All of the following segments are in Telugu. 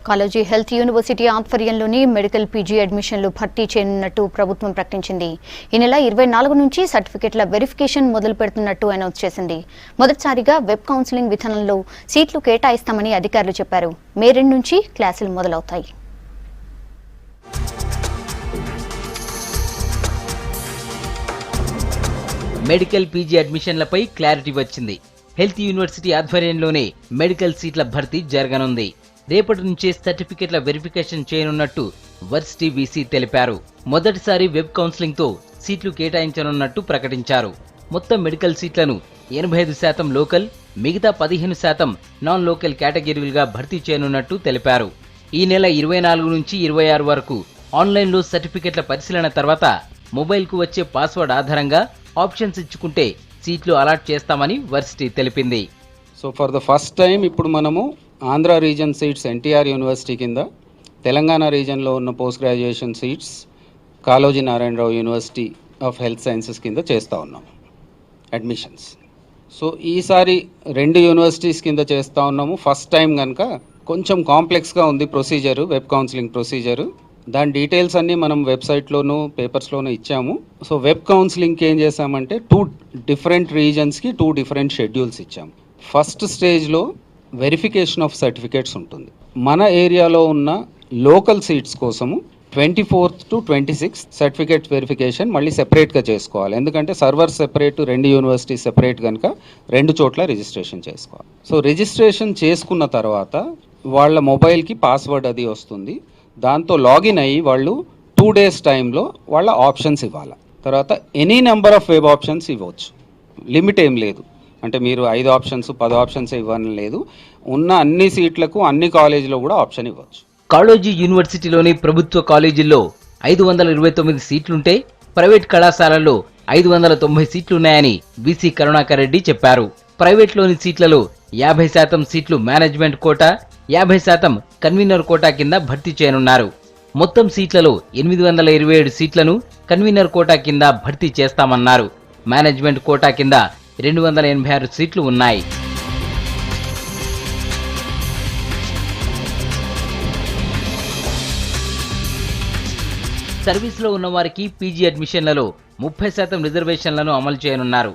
కాలేజీ హెల్త్ యూనివర్సిటీ ఆధ్వర్యంలోని మెడికల్ పీజీ అడ్మిషన్లు భర్తీ చేయనున్నట్టు ప్రభుత్వం ప్రకటించింది. ఈ నెల 24 నుంచి సర్టిఫికెట్ల వెరిఫికేషన్ మొదలు పెడుతున్నట్టు అనౌన్స్ చేసింది. మొదటిసారిగా వెబ్ కౌన్సిలింగ్ విధానంలో సీట్లు కేటాయిస్తామని అధికారులు చెప్పారు. మే 2 నుంచి క్లాసులు మొదలవుతాయి. మెడికల్ పీజీ అడ్మిషన్లపై క్లారిటీ వచ్చింది. హెల్త్ యూనివర్సిటీ ఆధ్వర్యంలోనే మెడికల్ సీట్ల భర్తీ జరగనుంది. రేపటి నుంచే సర్టిఫికెట్ల వెరిఫికేషన్ చేయనున్నట్టు వర్సిటీ వీసీ తెలిపారు. మొదటిసారి వెబ్ కౌన్సిలింగ్ తో సీట్లు కేటాయించనున్నట్టు ప్రకటించారు. మొత్తం మెడికల్ సీట్లను 85% లోకల్, మిగతా 15% నాన్ లోకల్ కేటగిరీలుగా భర్తీ చేయనున్నట్టు తెలిపారు. ఈ నెల 24 నుంచి 26 వరకు ఆన్లైన్లో సర్టిఫికెట్ల పరిశీలన తర్వాత మొబైల్కు వచ్చే పాస్వర్డ్ ఆధారంగా ఆప్షన్స్ ఇచ్చుకుంటే సీట్లు అలాట్ చేస్తామని వర్సిటీ తెలిపింది. So for the first time ఇప్పుడు మనము Andhra region seats NTR university కింద, తెలంగాణ రీజన్లో ఉన్న post graduation seats Kaloji Narayana Rao university of health sciences కింద చేస్తూ ఉన్నాం అడ్మిషన్స్. సో ఈసారి 2 యూనివర్సిటీస్ కింద చేస్తూ ఉన్నాము. ఫస్ట్ టైం కనుక కొంచెం కాంప్లెక్స్గా ఉంది ప్రొసీజరు, వెబ్ కౌన్సిలింగ్ ప్రొసీజరు. దాని డీటెయిల్స్ అన్నీ మనం వెబ్సైట్లోనూ పేపర్స్లోనూ ఇచ్చాము. సో వెబ్ కౌన్సిలింగ్కి ఏం చేసామంటే 2 డిఫరెంట్ రీజన్స్కి 2 డిఫరెంట్ షెడ్యూల్స్ ఇచ్చాము. ఫస్ట్ స్టేజ్లో వెరిఫికేషన్ ఆఫ్ సర్టిఫికేట్స్ ఉంటుంది. మన ఏరియాలో ఉన్న లోకల్ సీట్స్ కోసము 24th to 26th certificate verification మళ్ళీ సెపరేట్గా చేసుకోవాలి. ఎందుకంటే సర్వర్ సెపరేట్, 2 యూనివర్సిటీ సెపరేట్ కనుక 2 చోట్ల రిజిస్ట్రేషన్ చేసుకోవాలి. సో రిజిస్ట్రేషన్ చేసుకున్న తర్వాత వాళ్ళ మొబైల్కి పాస్వర్డ్ అది వస్తుంది. దాంతో లాగిన్ అయ్యి వాళ్ళు 2 days టైంలో వాళ్ళ ఆప్షన్స్ ఇవ్వాలి. తర్వాత any number of web options ఇవ్వచ్చు, లిమిట్ ఏం లేదు. అంటే మీరు 5 ఆప్షన్స్ 10 ఆప్షన్స్ ఇవ్వని లేదు. ఉన్న అన్ని సీట్లకు అన్ని కాలేజీలో కూడా ఆప్షన్ ఇవ్వచ్చు. కాళోజీ యూనివర్సిటీలోని ప్రభుత్వ కాలేజీల్లో 529 సీట్లుంటే ప్రైవేట్ కళాశాలల్లో 590 సీట్లున్నాయని వీసీ కరుణాకర్ రెడ్డి చెప్పారు. ప్రైవేట్లోని సీట్లలో 50% సీట్లు మేనేజ్మెంట్ కోటా, 50% కన్వీనర్ కోటా కింద భర్తీ చేయనున్నారు. మొత్తం సీట్లలో 827 సీట్లను కన్వీనర్ కోటా కింద భర్తీ చేస్తామన్నారు. మేనేజ్మెంట్ కోటా కింద 286 సీట్లు ఉన్నాయి. సర్వీస్లో ఉన్నవారికి పీజీ అడ్మిషన్లలో 30% రిజర్వేషన్లను అమలు చేయనున్నారు.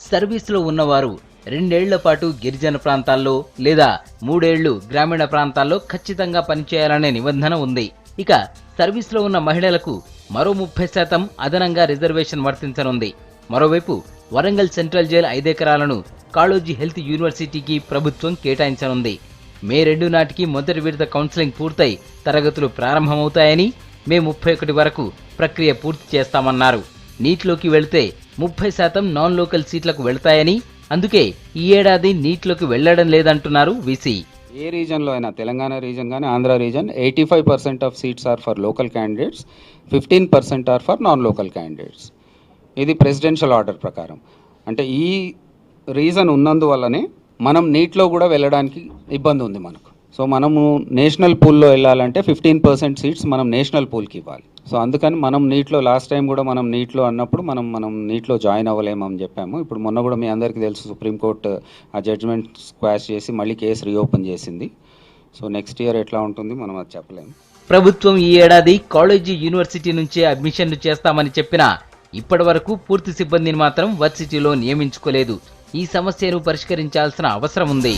సర్వీస్లో ఉన్నవారు 2 ఏళ్ల పాటు గిరిజన ప్రాంతాల్లో లేదా 3 ఏళ్లు గ్రామీణ ప్రాంతాల్లో ఖచ్చితంగా పనిచేయాలనే నిబంధన ఉంది. ఇక సర్వీస్లో ఉన్న మహిళలకు మరో 30% అదనంగా రిజర్వేషన్ వర్తించనుంది. మరోవైపు వరంగల్ సెంట్రల్ జైల్ 5 ఎకరాలను కాళోజీ హెల్త్ యూనివర్సిటీకి ప్రభుత్వం కేటాయించనుంది. మే 2 నాటికి మొదటి విడత కౌన్సిలింగ్ పూర్తయి తరగతులు ప్రారంభమవుతాయని, మే 31 వరకు ప్రక్రియ పూర్తి చేస్తామన్నారు. నీట్లోకి వెళితే 30% నాన్ లోకల్ సీట్లకు వెళ్తాయని, అందుకే ఈ ఏడాది నీట్లోకి వెళ్లడం లేదంటున్నారు వీసీ. ఏ రీజన్లో అయినా, తెలంగాణ రీజన్ కానీ Andhra region, 85% of seats are for local candidates, 15% are for non local candidates. ఇది ప్రెసిడెన్షియల్ ఆర్డర్ ప్రకారం. అంటే ఈ రీజన్ ఉన్నందువల్లనే మనం నీట్లో కూడా వెళ్ళడానికి ఇబ్బంది ఉంది మనకు. సో మనము నేషనల్ పూల్లో వెళ్ళాలంటే 15% సీట్స్ మనం నేషనల్ పూల్కి ఇవ్వాలి. సో అందుకని మనం నీట్లో లాస్ట్ టైం కూడా మనం నీట్లో అన్నప్పుడు మనం నీట్లో జాయిన్ అవ్వలేమని చెప్పాము. ఇప్పుడు మొన్న కూడా మీ అందరికీ తెలుసు, సుప్రీంకోర్టు ఆ జడ్జిమెంట్ స్క్వాష్ చేసి మళ్ళీ కేసు రీఓపెన్ చేసింది. సో నెక్స్ట్ ఇయర్ ఎట్లా ఉంటుంది మనం అది చెప్పలేము. ప్రభుత్వం ఈ ఏడాది కాళోజీ యూనివర్సిటీ నుంచే అడ్మిషన్లు చేస్తామని చెప్పినా ఇప్పటి వరకు పూర్తి సిబ్బందిని మాత్రం వర్సిటీలో నియమించుకోలేదు. ఈ సమస్యను పరిష్కరించాల్సిన అవసరం ఉంది.